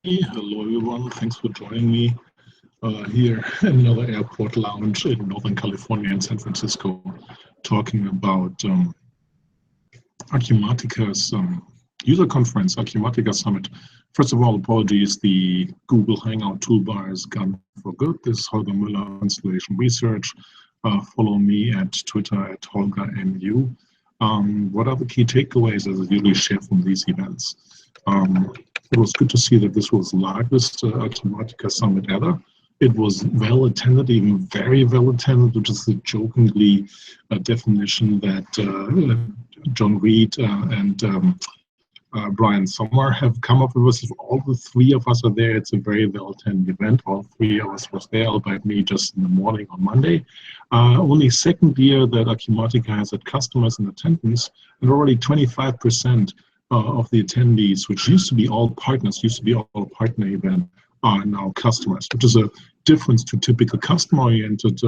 Hey, hello everyone, thanks for joining me here in another airport lounge in Northern California in San Francisco, talking about Acumatica's user conference, Acumatica Summit. First of all, apologies, the Google Hangout toolbar is gone for good. This is Holger Mueller, Constellation Research. Follow me at Twitter at Holger MU. What are the key takeaways as I usually share from these events? It was good to see that this was the largest Acumatica Summit ever. It was well attended, even very well attended, which is the jokingly definition that John Reed and Brian Sommer have come up with. If all the three of us are there, it's a very well attended event. All three of us was there, albeit me just in the morning on Monday. Only second year that Acumatica has had customers in attendance, and already 25% of the attendees, which used to be all partners, used to be all partner event, are now customers, which is a difference to typical customer-oriented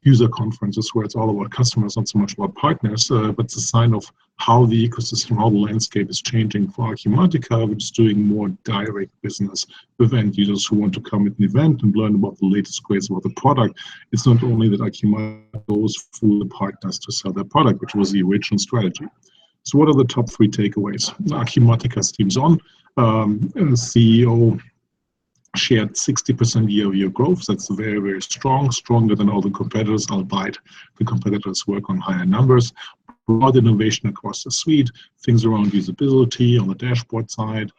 user conferences where it's all about customers, not so much about partners, but it's a sign of how the ecosystem, how the landscape is changing for Acumatica, which is doing more direct business with end users who want to come at an event and learn about the latest craze about the product. It's not only that Acumatica goes through the partners to sell their product, which was the original strategy. So what are the top three takeaways? Acumatica's team's on. CEO shared 60% year-over-year growth. That's very, very strong, stronger than all the competitors, albeit the competitors work on higher numbers. Broad innovation across the suite, things around usability on the dashboard side,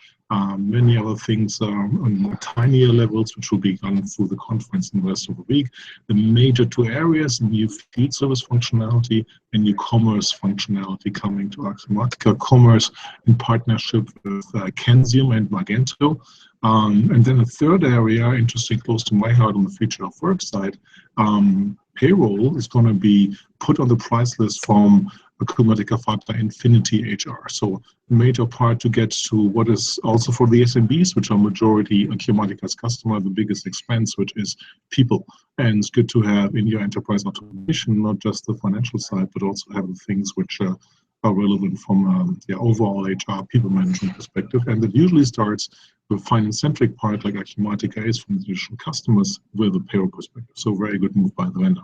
many other things on more tinier levels, which will be done through the conference in the rest of the week. The major two areas, new field service functionality and new commerce functionality coming to Acumatica. Commerce in partnership with Kensium and Magento. And then a third area, interesting, close to my heart on the future of work side, payroll is going to be put on the price list from Acumatica Factor Infinity HR. So a major part to get to what is also for the SMBs, which are majority Acumatica's customer, the biggest expense, which is people. And it's good to have in your enterprise automation, not just the financial side, but also have the things which are relevant from the overall HR people management perspective. And it usually starts with finance-centric part like Acumatica is from the traditional customers with a payroll perspective. So very good move by the vendor.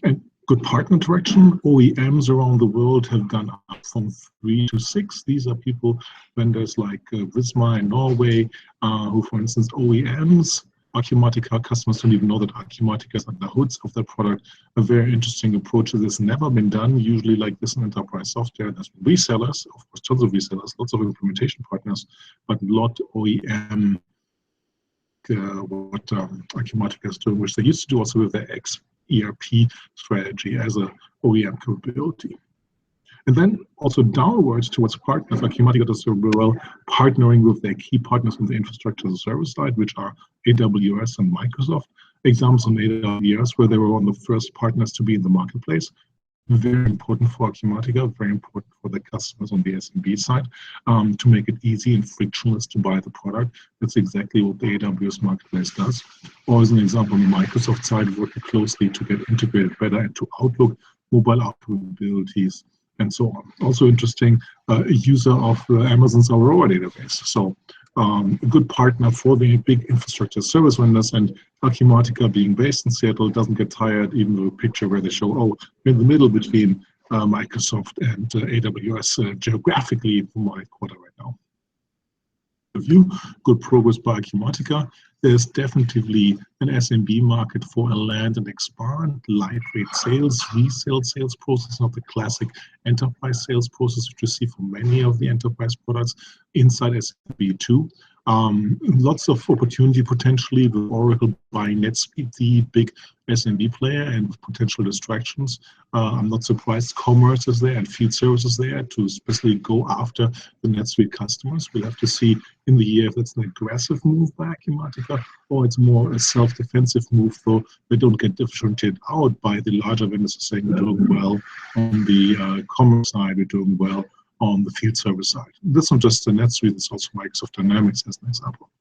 And good partner traction. OEMs around the world have gone up from 3 to 6. These are people, vendors like Visma in Norway, who, for instance, OEMs, Acumatica customers don't even know that Acumatica is under the hoods of their product. A very interesting approach that has never been done. Usually like this in enterprise software, there's resellers, of course, tons of resellers, lots of implementation partners, but not OEM, what Acumatica is doing, which they used to do also with their ERP strategy as a OEM capability. And then also downwards towards partners, Acumatica does very well, partnering with their key partners on the infrastructure as a service side, which are AWS and Microsoft. Examples on AWS, where they were one of the first partners to be in the marketplace. Very important for Acumatica, very important for the customers on the SMB side, to make it easy and frictionless to buy the product. That's exactly what the AWS marketplace does. Or as an example, on the Microsoft side, working closely to get integrated better into Outlook, mobile app capabilities, and so on. Also interesting, a user of Amazon's Aurora database. So a good partner for the big infrastructure service vendors, and Acumatica being based in Seattle doesn't get tired, even though a picture where they show, oh, we're in the middle between Microsoft and AWS geographically from my quarter right now. Review, good progress by Acumatica. There's definitely an SMB market for a land and expand, lightweight sales, resale sales process, not the classic enterprise sales process which you see for many of the enterprise products inside SMB too. Lots of opportunity potentially with Oracle buying NetSuite, the big SMB player, and with potential distractions. I'm not surprised commerce is there and field services there to especially go after the NetSuite customers. We'll have to see in the year if it's an aggressive move by Acumatica or it's more a self-defensive move, though they don't get differentiated out by the larger vendors saying we're doing well on the commerce side, we're doing well on the field service side. That's not just the NetSuite, it's also Microsoft Dynamics as an example.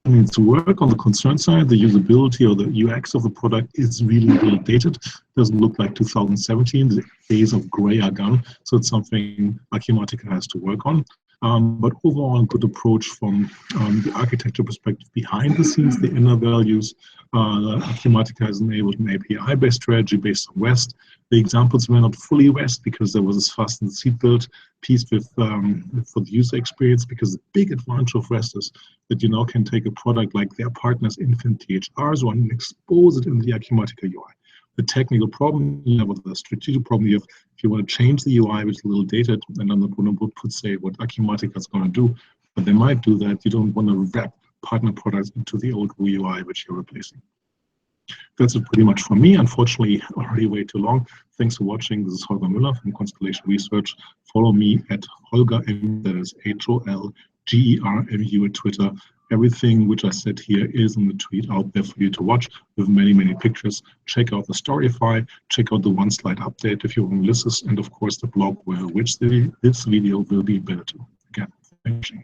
I mean, to work on the concern side, the usability or the UX of the product is really, really dated. Doesn't look like 2017. The days of gray are gone. So it's something Acumatica has to work on. But overall, a good approach from the architecture perspective behind the scenes, the inner values. Acumatica has enabled an API-based strategy based on REST. The examples were not fully REST because there was this fastened seatbelt piece with for the user experience, because the big advantage of REST is that you now can take a product like their partner's Infinite THRs one and expose it in the Acumatica UI. The technical problem you have, or the strategic problem you have, if you want to change the UI with a little data, and I'm not going to put say what Acumatica is going to do, but they might do that. You don't want to wrap partner products into the old UI which you're replacing. That's it pretty much for me. Unfortunately, already way too long. Thanks for watching. This is Holger Mueller from Constellation Research. Follow me at Holger, that is HOLGERMU at Twitter. Everything which I said here is in the tweet out there for you to watch with many, many pictures. Check out the Storyfy, check out the one slide update if you want to listen, and of course the blog where which this video will be better to. Again, thank you.